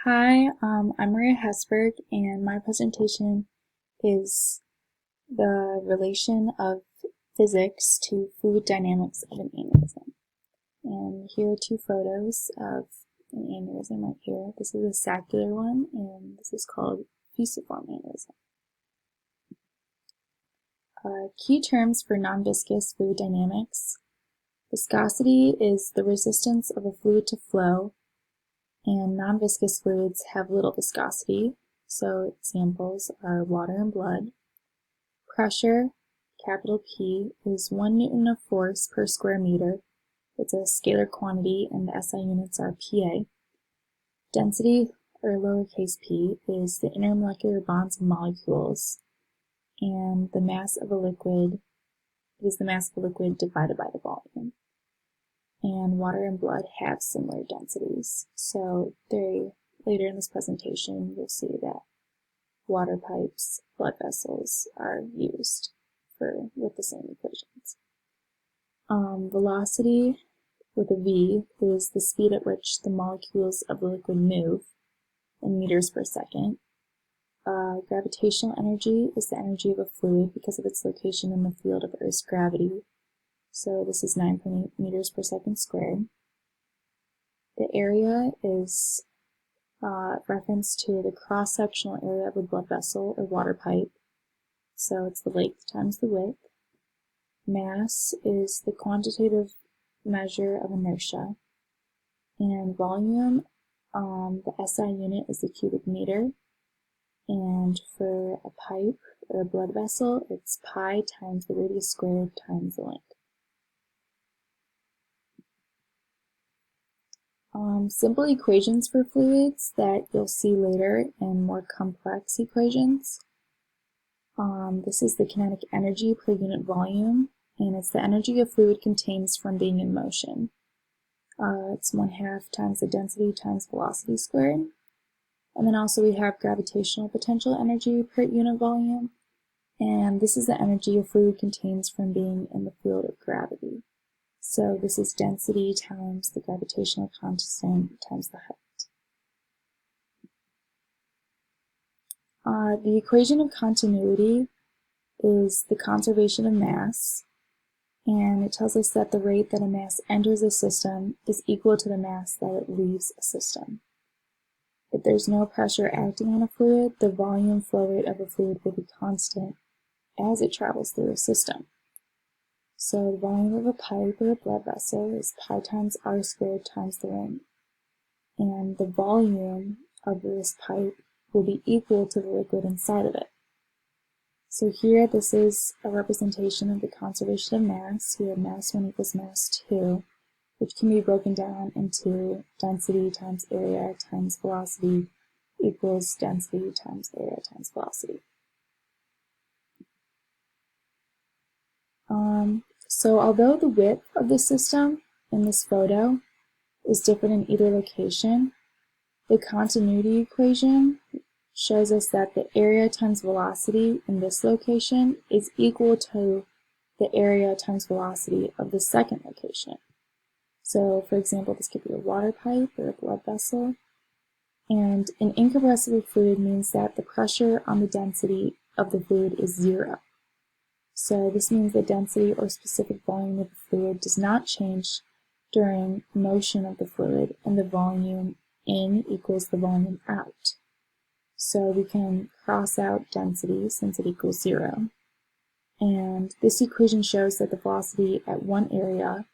Hi, I'm Maria Hesberg, and my presentation is the relation of physics to fluid dynamics of an aneurysm. And here are two photos of an aneurysm right here. This is a saccular one, and this is called fusiform aneurysm. Key terms for non-viscous fluid dynamics. Viscosity is the resistance of a fluid to flow, and non-viscous fluids have little viscosity, so examples are water and blood. Pressure, capital P, is 1 Newton of force per square meter. It's a scalar quantity, and the SI units are PA. Density, or lowercase p, is the intermolecular bonds of molecules, and the mass of a liquid is the mass of a liquid divided by the volume. And water and blood have similar densities. So later in this presentation, you'll see that water pipes, blood vessels are used with the same equations. Velocity with a V is the speed at which the molecules of the liquid move in meters per second. Gravitational energy is the energy of a fluid because of its location in the field of Earth's gravity. So this is 9.8 meters per second squared. The area is reference to the cross-sectional area of a blood vessel or water pipe. So it's the length times the width. Mass is the quantitative measure of inertia. And volume, the SI unit is the cubic meter. And for a pipe or a blood vessel, it's pi times the radius squared times the length. Simple equations for fluids that you'll see later and more complex equations. This is the kinetic energy per unit volume, and it's the energy a fluid contains from being in motion. It's 1/2 times the density times velocity squared. And then also we have gravitational potential energy per unit volume, and this is the energy a fluid contains from being in the field of gravity. So this is density times the gravitational constant times the height. The equation of continuity is the conservation of mass, and it tells us that the rate that a mass enters a system is equal to the mass that it leaves a system. If there's no pressure acting on a fluid, the volume flow rate of a fluid will be constant as it travels through a system. So the volume of a pipe or a blood vessel is pi times r squared times the length. And the volume of this pipe will be equal to the liquid inside of it. So here this is a representation of the conservation of mass. We have mass 1 equals mass 2, which can be broken down into density times area times velocity equals density times area times velocity. So although the width of the system in this photo is different in either location, the continuity equation shows us that the area times velocity in this location is equal to the area times velocity of the second location. So for example, this could be a water pipe or a blood vessel. And an incompressible fluid means that the pressure on the density of the fluid is 0. So this means the density or specific volume of the fluid does not change during motion of the fluid, and the volume in equals the volume out. So we can cross out density since it equals 0. And this equation shows that the velocity at one area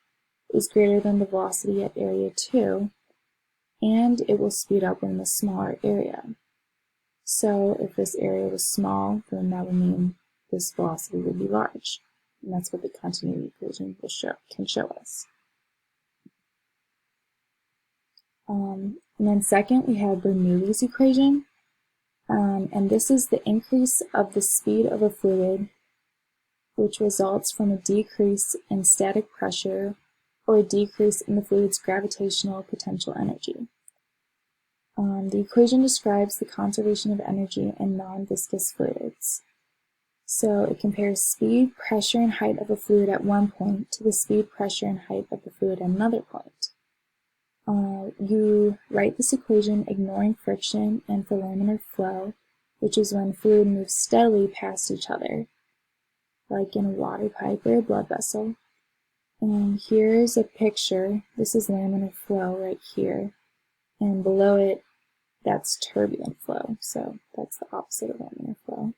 is greater than the velocity at area 2, and it will speed up in the smaller area. So if this area was small, then that would mean this velocity would be large. And that's what the continuity equation can show us. And then second, we have Bernoulli's equation. And this is the increase of the speed of a fluid, which results from a decrease in static pressure or a decrease in the fluid's gravitational potential energy. The equation describes the conservation of energy in non-viscous fluids. So it compares speed, pressure, and height of a fluid at one point to the speed, pressure, and height of the fluid at another point. You write this equation ignoring friction and for laminar flow, which is when fluid moves steadily past each other, like in a water pipe or a blood vessel. And here's a picture. This is laminar flow right here. And below it, that's turbulent flow. So that's the opposite of laminar flow.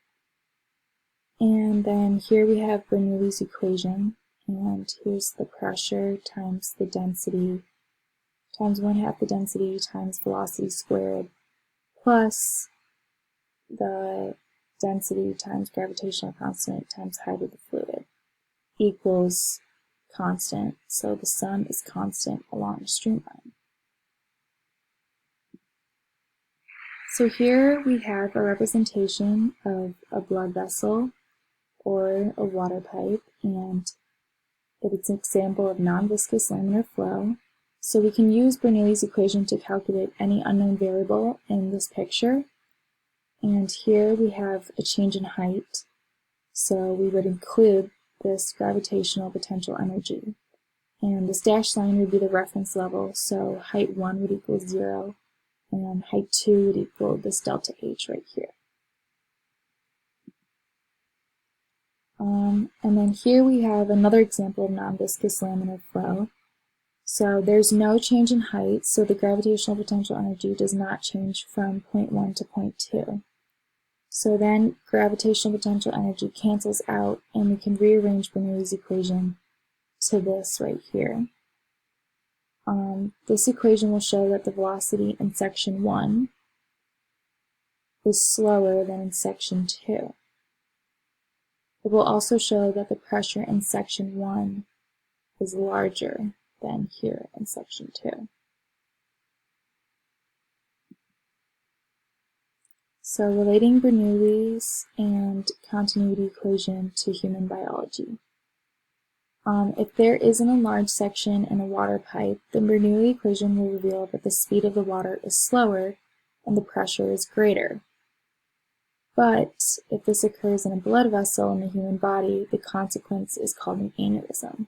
And then here we have Bernoulli's equation. And here's the pressure times the density times 1/2 the density times velocity squared plus the density times gravitational constant times height of the fluid equals constant. So the sum is constant along a streamline. So here we have a representation of a blood vessel or a water pipe, and it's an example of non-viscous laminar flow. So we can use Bernoulli's equation to calculate any unknown variable in this picture. And here we have a change in height. So we would include this gravitational potential energy. And this dashed line would be the reference level. So height 1 would equal 0, and height 2 would equal this delta H right here. And then here we have another example of non-viscous laminar flow. So there's no change in height, so the gravitational potential energy does not change from point 1 to point 2. So then gravitational potential energy cancels out, and we can rearrange Bernoulli's equation to this right here. This equation will show that the velocity in section 1 is slower than in section 2. It will also show that the pressure in section 1 is larger than here in section 2. So relating Bernoulli's and continuity equation to human biology. If there is an enlarged section in a water pipe, the Bernoulli equation will reveal that the speed of the water is slower and the pressure is greater. But if this occurs in a blood vessel in the human body, the consequence is called an aneurysm.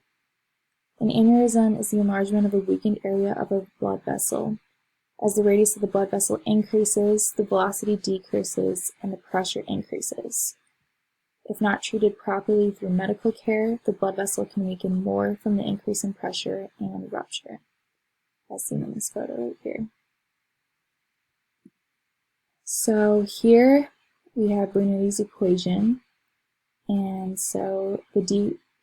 An aneurysm is the enlargement of a weakened area of a blood vessel. As the radius of the blood vessel increases, the velocity decreases and the pressure increases. If not treated properly through medical care, the blood vessel can weaken more from the increase in pressure and rupture, as seen in this photo right here. So here we have Bernoulli's equation, and so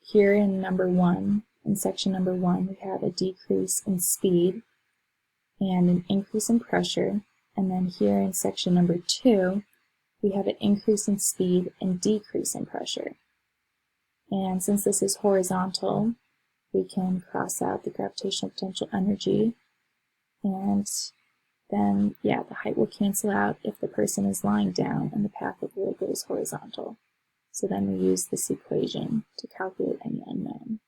here in number 1, in section number 1, we have a decrease in speed and an increase in pressure, and then here in section number 2, we have an increase in speed and decrease in pressure. And since this is horizontal, we can cross out the gravitational potential energy, and then, the height will cancel out if the person is lying down and the path of the fluid goes horizontal. So then we use this equation to calculate any unknown.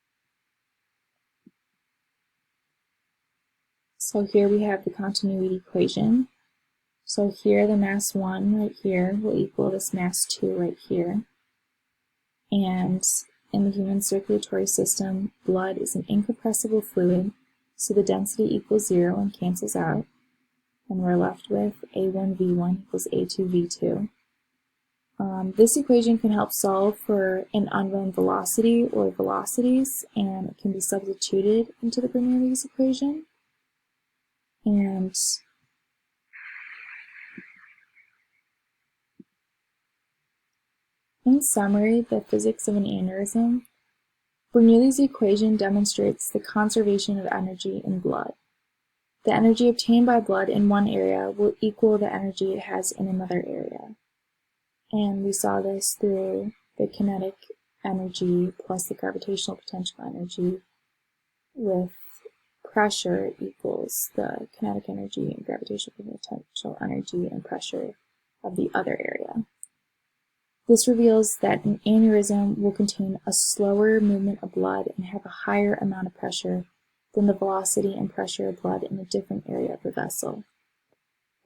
So here we have the continuity equation. So here the mass 1 right here will equal this mass 2 right here. And in the human circulatory system, blood is an incompressible fluid, so the density equals 0 and cancels out. And we're left with A1V1 equals A2V2. This equation can help solve for an unknown velocity or velocities, and it can be substituted into the Bernoulli's equation. And in summary, the physics of an aneurysm, Bernoulli's equation demonstrates the conservation of energy in blood. The energy obtained by blood in one area will equal the energy it has in another area. And we saw this through the kinetic energy plus the gravitational potential energy, with pressure equals the kinetic energy and gravitational potential energy and pressure of the other area. This reveals that an aneurysm will contain a slower movement of blood and have a higher amount of pressure than the velocity and pressure of blood in a different area of the vessel.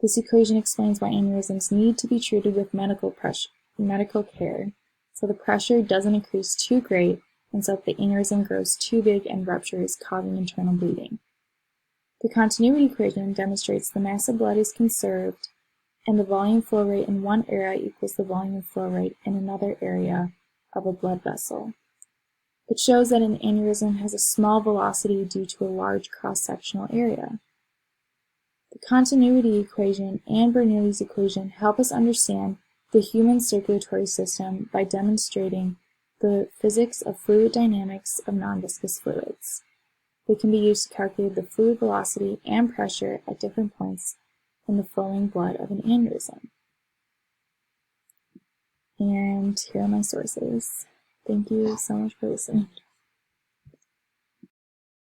This equation explains why aneurysms need to be treated with medical care, so the pressure doesn't increase too great, and so if the aneurysm grows too big and ruptures, causing internal bleeding. The continuity equation demonstrates the mass of blood is conserved and the volume flow rate in one area equals the volume flow rate in another area of a blood vessel. It shows that an aneurysm has a small velocity due to a large cross-sectional area. The continuity equation and Bernoulli's equation help us understand the human circulatory system by demonstrating the physics of fluid dynamics of non-viscous fluids. They can be used to calculate the fluid velocity and pressure at different points in the flowing blood of an aneurysm. And here are my sources. Thank you so much for listening.